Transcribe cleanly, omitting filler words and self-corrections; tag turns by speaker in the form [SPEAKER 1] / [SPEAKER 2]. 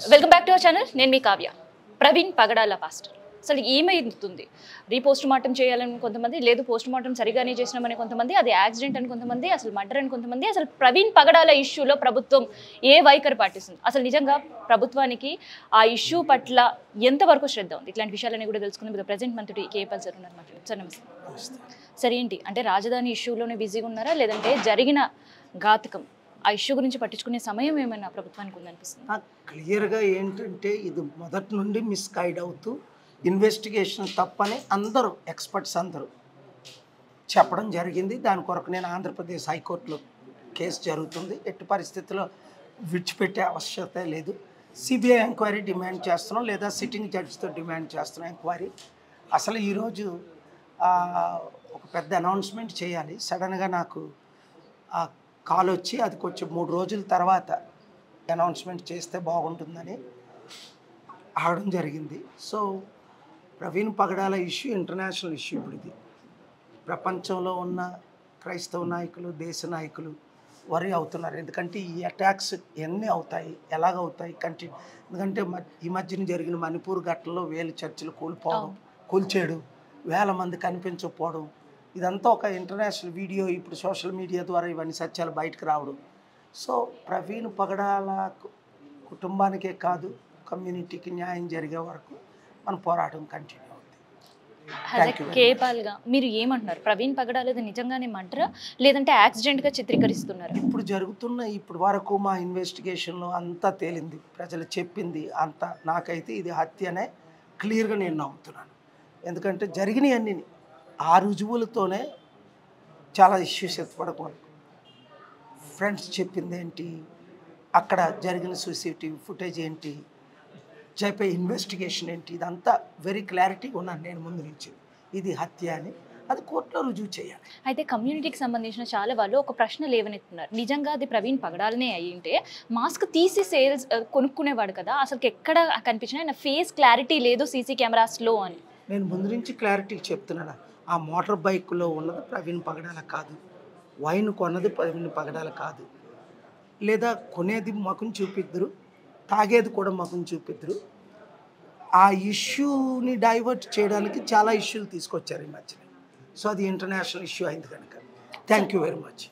[SPEAKER 1] Welcome back to our channel. నేను మీ కావ్య. ప్రవీణ్ పగడాల pastor అసలు ఏమైతుంది? రీపోస్ట్ మార్టం చేయాలని కొంతమంది, లేదు పోస్ట్ మార్టం సరిగానే చేసినామని కొంతమంది, అది యాక్సిడెంట్ అని కొంతమంది, అసలు మర్డర్ అని కొంతమంది. అసలు ప్రవీణ్ పగడాల ఇష్యూలో ప్రభుత్వం ఏ వైఖరి పాటిస్తుంది? అసలు నిజంగా ప్రభుత్వానికి ఆ ఇష్యూ పట్ల ఎంతవరకు శ్రద్ధ ఉంది? ఇట్లాంటి విషయాలన్నీ కూడా తెలుసుకుందాం. విత్ ప్రెజెంట్ మంత్రి కేపాల్ సార్ ఉన్నారు మాట్లాడు. సార్ నమస్తే. సరే, ఏంటి అంటే రాజధాని ఇష్యూలోనే బిజీగా ఉన్నారా, లేదంటే జరిగిన ఘాతకం ఆ ఇష్యూ గురించి పట్టించుకునే సమయం ఏమైనా ప్రభుత్వానికి ఉందనిపిస్తుంది?
[SPEAKER 2] క్లియర్గా ఏంటంటే ఇది మొదటి నుండి మిస్గైడ్ అవుతూ ఇన్వెస్టిగేషన్ తప్పని అందరూ ఎక్స్పర్ట్స్ అందరూ చెప్పడం జరిగింది. దాని కొరకు నేను ఆంధ్రప్రదేశ్ హైకోర్టులో కేసు జరుగుతుంది. ఎట్టి పరిస్థితుల్లో విడిచిపెట్టే ఆవశ్యకత లేదు. సిబిఐ ఎంక్వైరీ డిమాండ్ చేస్తున్నాం, లేదా సిట్టింగ్ జడ్జితో డిమాండ్ చేస్తున్నాం ఎంక్వైరీ. అసలు ఈరోజు ఒక పెద్ద అనౌన్స్మెంట్ చేయాలి. సడన్గా నాకు కాల్ వచ్చి అది కొంచెం 3 రోజుల తర్వాత అనౌన్స్మెంట్ చేస్తే బాగుంటుందని ఆడడం జరిగింది. సో ప్రవీణ్ పగడాల ఇష్యూ ఇంటర్నేషనల్ ఇష్యూ. ఇప్పుడు ఇది ప్రపంచంలో ఉన్న క్రైస్తవ నాయకులు, దేశ నాయకులు వరి అవుతున్నారు. ఎందుకంటే ఈ అటాక్స్ ఎన్ని అవుతాయి, ఎలాగవుతాయి కంటిన్యూ. ఎందుకంటే ఈ మధ్యన జరిగిన మణిపూర్ ఘటనలో 1000 చర్చిలు కూల్చేయడం, 1000 మంది కనిపించకపోవడం, ఇదంతా ఒక ఇంటర్నేషనల్ వీడియో. ఇప్పుడు సోషల్ మీడియా ద్వారా ఇవన్నీ సత్యాలు బయటకు రావడం. సో ప్రవీణ్ పగడాల కుటుంబానికే కాదు, కమ్యూనిటీకి న్యాయం జరిగే వరకు మన పోరాటం కంటిన్యూ అవుతుంది.
[SPEAKER 1] కేపాల్గా మీరు ఏమంటున్నారు? ప్రవీణ్ పగడాలది నిజంగానే మర్డరా, లేదంటే యాక్సిడెంట్గా చిత్రీకరిస్తున్నారు?
[SPEAKER 2] ఇప్పుడు జరుగుతున్న ఇప్పుడు వరకు మా ఇన్వెస్టిగేషన్లో అంతా తేలింది, ప్రజలు చెప్పింది అంతా. నాకైతే ఇది హత్యనే క్లియర్గా నేను నమ్ముతున్నాను. ఎందుకంటే జరిగినవన్నీ ఆ రుజువులతోనే చాలా ఇష్యూస్ ఎత్తుపడకూడదు. ఫ్రెండ్స్ చెప్పింది ఏంటి, అక్కడ జరిగిన సీసీటీవీ ఫుటేజ్ ఏంటి, చెప్పే ఇన్వెస్టిగేషన్ ఏంటి, ఇదంతా వెరీ క్లారిటీగా ఉన్నాను నేను ముందు నుంచి. ఇది హత్య అని అది కోర్టులో రుజువు చేయాలి.
[SPEAKER 1] అయితే కమ్యూనిటీకి సంబంధించిన చాలా వాళ్ళు ఒక ప్రశ్న లేవనెత్తున్నారు. నిజంగా అది ప్రవీణ్ పగడాలనే అయ్యి ఉంటే మాస్క్ తీసి సేల్స్ కొనుక్కునేవాడు కదా, అసలు ఎక్కడ కనిపించినా ఆయన ఫేస్ క్లారిటీ లేదు సీసీ కెమెరాస్లో అని.
[SPEAKER 2] నేను ముందు నుంచి క్లారిటీ చెప్తున్నాను. ఆ మోటార్ బైక్లో ఉన్నది ప్రవీణ్ పగడాల కాదు, వైన్ కొన్నది ప్రవీణ్ పగడాల కాదు, లేదా కొనేది మకుని చూపిద్దరు, తాగేది కూడా మకుని చూపిద్దరు. ఆ ఇష్యూని డైవర్ట్ చేయడానికి చాలా ఇష్యూలు తీసుకొచ్చారు ఈ మధ్యన. సో అది ఇంటర్నేషనల్ ఇష్యూ అయింది కనుక. Thank you very much.